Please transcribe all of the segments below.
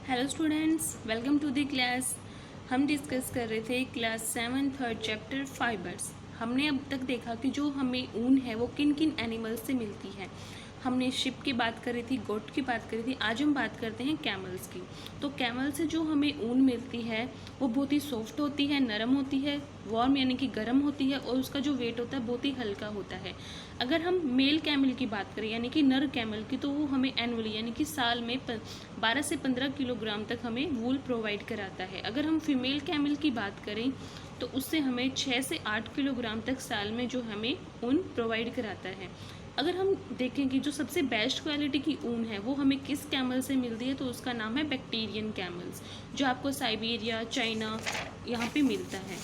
Hello students, welcome to the class. हम discuss कर रहे थे क्लास 7 थर्ड चैप्टर फाइबर्स। हमने अब तक देखा कि जो हमें ऊन है वो किन किन एनिमल्स से मिलती है। हमने शिप की बात करी थी, गोट की बात करी थी। आज हम बात करते हैं कैमल्स की। तो कैमल से जो हमें ऊन मिलती है वो बहुत ही सॉफ्ट होती है, नरम होती है, वार्म यानी कि गर्म होती है, और उसका जो वेट होता है बहुत ही हल्का होता है। अगर हम मेल कैमल की बात करें यानी कि नर कैमल की, तो वो हमें एनुअली यानी कि साल में 12 से 15 किलोग्राम तक हमें वूल प्रोवाइड कराता है। अगर हम फीमेल कैमल की बात करें तो उससे हमें 6 से 8 किलोग्राम तक साल में जो हमें ऊन प्रोवाइड कराता है। अगर हम देखें कि जो सबसे बेस्ट क्वालिटी की ऊन है वो हमें किस कैमल से मिलती है, तो उसका नाम है बैक्टीरियन कैमल्स, जो आपको साइबेरिया, चाइना यहाँ पे मिलता है।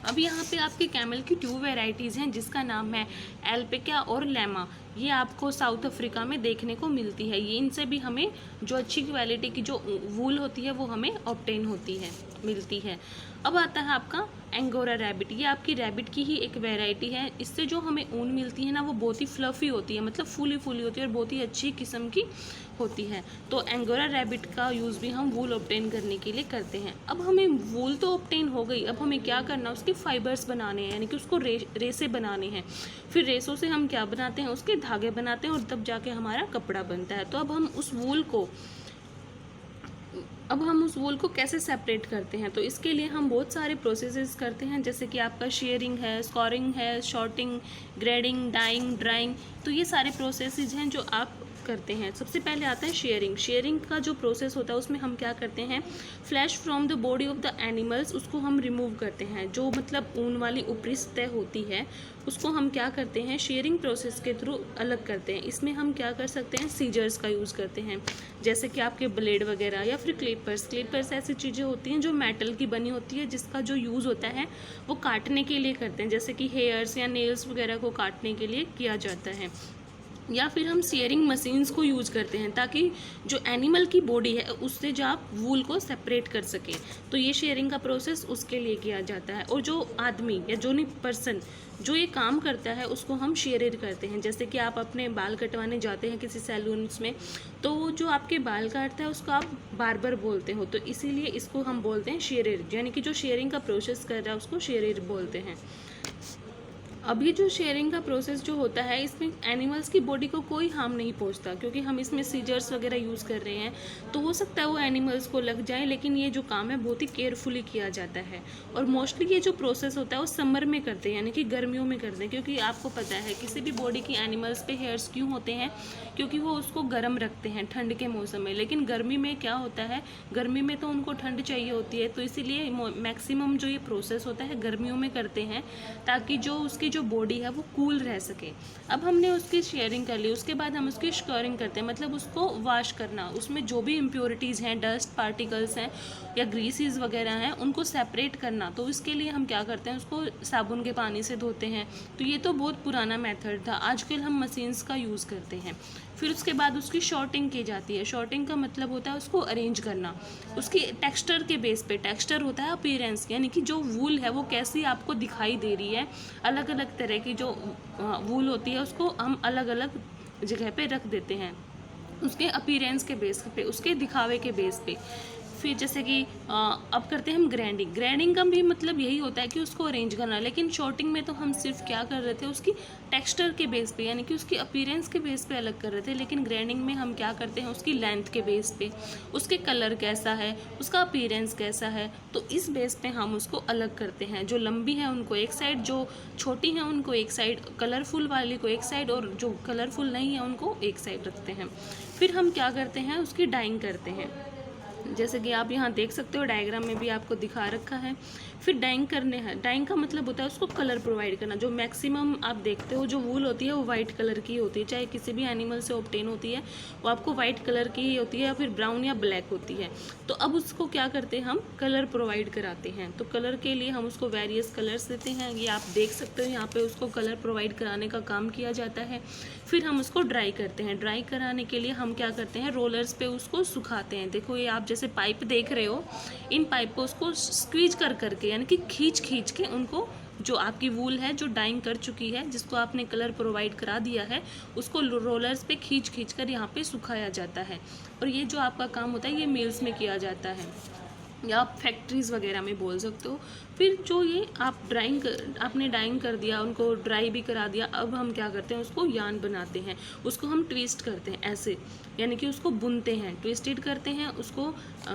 अब यहाँ पे आपके कैमल की 2 वेराइटीज़ हैं, जिसका नाम है एल्पिका और लेमा। ये आपको साउथ अफ्रीका में देखने को मिलती है। ये इनसे भी हमें जो अच्छी क्वालिटी की जो वूल होती है वो हमें ऑब्टेन होती है, मिलती है। अब आता है आपका एंगोरा रैबिट। ये आपकी रैबिट की ही एक वैरायटी है। इससे जो हमें ऊन मिलती है ना, वो बहुत ही फ्लफ़ी होती है, मतलब फूली फूली होती है और बहुत ही अच्छी किस्म की होती है। तो एंगोरा रैबिट का यूज़ भी हम वूल ऑब्टेन करने के लिए करते हैं। अब हमें वूल तो ऑब्टेन हो गई, अब हमें क्या करना है, उसके फाइबर्स बनाने हैं, यानी कि उसको रेसे बनाने हैं। फिर रेसों से हम क्या बनाते हैं, उसके धागे बनाते हैं, और तब जाके हमारा कपड़ा बनता है। तो अब हम उस वूल को कैसे सेपरेट करते हैं, तो इसके लिए हम बहुत सारे प्रोसेसेस करते हैं, जैसे कि आपका शेयरिंग है, स्कोरिंग है, शॉर्टिंग, ग्रेडिंग, डाइंग, ड्राइंग। तो ये सारे प्रोसेसेस हैं जो आप करते हैं। सबसे पहले आता है शेयरिंग। शेयरिंग का जो प्रोसेस होता है उसमें हम क्या करते हैं, flash from the body of the animals, उसको हम रिमूव करते हैं। जो मतलब ऊन वाली ऊपरी सतह होती है उसको हम क्या करते हैं, शेयरिंग प्रोसेस के थ्रू अलग करते हैं। इसमें हम क्या कर सकते हैं, सीजर्स का यूज़ करते हैं, जैसे कि आपके ब्लेड वगैरह, या फिर क्लिपर्स ऐसी चीज़ें होती हैं जो मेटल की बनी होती है, जिसका जो यूज़ होता है वो काटने के लिए करते हैं, जैसे कि हेयर्स या नेल्स वगैरह को काटने के लिए किया जाता है। या फिर हम शेयरिंग मशीन्स को यूज़ करते हैं, ताकि जो एनिमल की बॉडी है उससे जो आप वूल को सेपरेट कर सकें। तो ये शेयरिंग का प्रोसेस उसके लिए किया जाता है। और जो आदमी या जो नहीं पर्सन जो ये काम करता है उसको हम शेयरर करते हैं। जैसे कि आप अपने बाल कटवाने जाते हैं किसी सैलून्स में, तो जो आपके बाल काटता है उसको आप बार्बर बोलते हो, तो इसीलिए इसको हम बोलते हैं शेयरर, यानी कि जो शेयरिंग का प्रोसेस कर रहा है उसको शेयरर बोलते हैं। अब ये जो शेयरिंग का प्रोसेस जो होता है, इसमें एनिमल्स की बॉडी को कोई हार्म नहीं पहुंचता, क्योंकि हम इसमें सीजर्स वगैरह यूज़ कर रहे हैं। तो हो सकता है वो एनिमल्स को लग जाए, लेकिन ये जो काम है बहुत ही केयरफुली किया जाता है। और मोस्टली ये जो प्रोसेस होता है वो समर में करते हैं, यानी कि गर्मियों में करते हैं, क्योंकि आपको पता है किसी भी बॉडी की एनिमल्स पे हेयर्स क्यों होते हैं, क्योंकि वो उसको गर्म रखते हैं ठंड के मौसम में। लेकिन गर्मी में क्या होता है, गर्मी में तो उनको ठंड चाहिए होती है, तो इसीलिए मैक्सिमम जो ये प्रोसेस होता है गर्मियों में करते हैं, ताकि जो उसकी जो बॉडी है वो कूल रह सके। अब हमने उसकी शेयरिंग कर ली, उसके बाद हम उसकी स्कोरिंग करते हैं, मतलब उसको वॉश करना, उसमें जो भी इम्प्योरिटीज़ हैं, डस्ट पार्टिकल्स हैं या ग्रीसीज वगैरह हैं, उनको सेपरेट करना। तो इसके लिए हम क्या करते हैं, उसको साबुन के पानी से धोते हैं। तो ये तो बहुत पुराना मेथड था, आजकल हम मशीन्स का यूज़ करते हैं। फिर उसके बाद उसकी शॉर्टिंग की जाती है। शॉर्टिंग का मतलब होता है उसको अरेंज करना, उसकी टेक्सचर के बेस पे। टेक्सचर होता है अपीयरेंस, यानी कि जो वूल है वो कैसी आपको दिखाई दे रही है। अलग अलग तरह की जो वूल होती है उसको हम अलग अलग जगह पे रख देते हैं, उसके अपीयरेंस के बेस पे, उसके दिखावे के बेस पे। फिर जैसे कि अब करते हैं हम ग्राइंडिंग। ग्राइंडिंग का भी मतलब यही होता है कि उसको अरेंज करना, लेकिन शॉर्टिंग में तो हम सिर्फ क्या कर रहे थे, उसकी टेक्सचर के बेस पे, यानी कि उसकी अपीयरेंस के बेस पे अलग कर रहे थे। लेकिन ग्राइंडिंग में हम क्या करते हैं, उसकी लेंथ के बेस पे, उसके कलर कैसा है, उसका अपीयरेंस कैसा है, तो इस बेस पे हम उसको अलग करते हैं। जो लंबी है उनको एक साइड, जो छोटी है उनको एक साइड, कलरफुल वाली को एक साइड, और जो कलरफुल नहीं है उनको एक साइड रखते हैं। फिर हम क्या करते हैं, उसकी डाइंग करते हैं, जैसे कि आप यहाँ देख सकते हो, डायग्राम में भी आपको दिखा रखा है। फिर डाइंग करने हैं। डाइंग का मतलब होता है उसको कलर प्रोवाइड करना। जो मैक्सिमम आप देखते हो जो वूल होती है वो वाइट कलर की होती है, चाहे किसी भी एनिमल से ऑब्टेन होती है वो आपको वाइट कलर की ही होती है, या फिर ब्राउन या ब्लैक होती है। तो अब उसको क्या करते हैं, हम कलर प्रोवाइड कराते हैं। तो कलर के लिए हम उसको वेरियस कलर्स देते हैं, ये आप देख सकते हो यहाँ पे उसको कलर प्रोवाइड कराने का काम किया जाता है। फिर हम उसको ड्राई करते हैं। ड्राई कराने के लिए हम क्या करते हैं, रोलर्स पे उसको सुखाते हैं। देखो ये आप जैसे पाइप देख रहे हो, इन पाइप को उसको स्क्वीज कर करके, यानी कि खींच खींच के उनको जो आपकी वूल है जो डाइंग कर चुकी है, जिसको आपने कलर प्रोवाइड करा दिया है, उसको रोलर्स पे खींच खींच कर यहाँ पे सुखाया जाता है। और ये जो आपका काम होता है ये मिल्स में किया जाता है या आप फैक्ट्रीज़ वगैरह में बोल सकते हो। फिर जो ये आपने डाइंग कर दिया, उनको ड्राई भी करा दिया, अब हम क्या करते हैं, उसको यान बनाते हैं, उसको हम ट्विस्ट करते हैं ऐसे, यानी कि उसको बुनते हैं, ट्विस्टेड करते हैं, उसको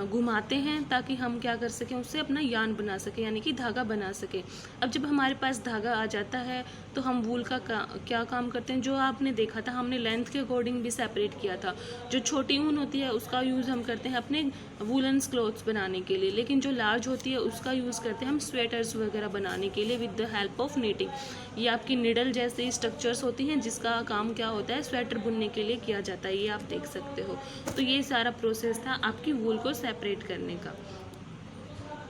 घुमाते हैं ताकि हम क्या कर सकें, उससे अपना यान बना सकें, यानी कि धागा बना सकें। अब जब हमारे पास धागा आ जाता है तो हम वूल का क्या काम करते हैं, जो आपने देखा था हमने लेंथ के अकॉर्डिंग भी सेपरेट किया था। जो छोटी ऊन होती है उसका यूज़ हम करते हैं अपने वूलन्स क्लॉथ्स बनाने के लिए, लेकिन जो लार्ज होती है उसका यूज़ करते हैं हम स्वेटर्स वगैरह बनाने के लिए with the help of knitting. ये आपकी निडल जैसे स्ट्रक्चर्स होती हैं जिसका काम क्या होता है, स्वेटर बुनने के लिए किया जाता है, ये आप देख सकते हो। तो ये सारा प्रोसेस था आपकी वूल को सेपरेट करने का।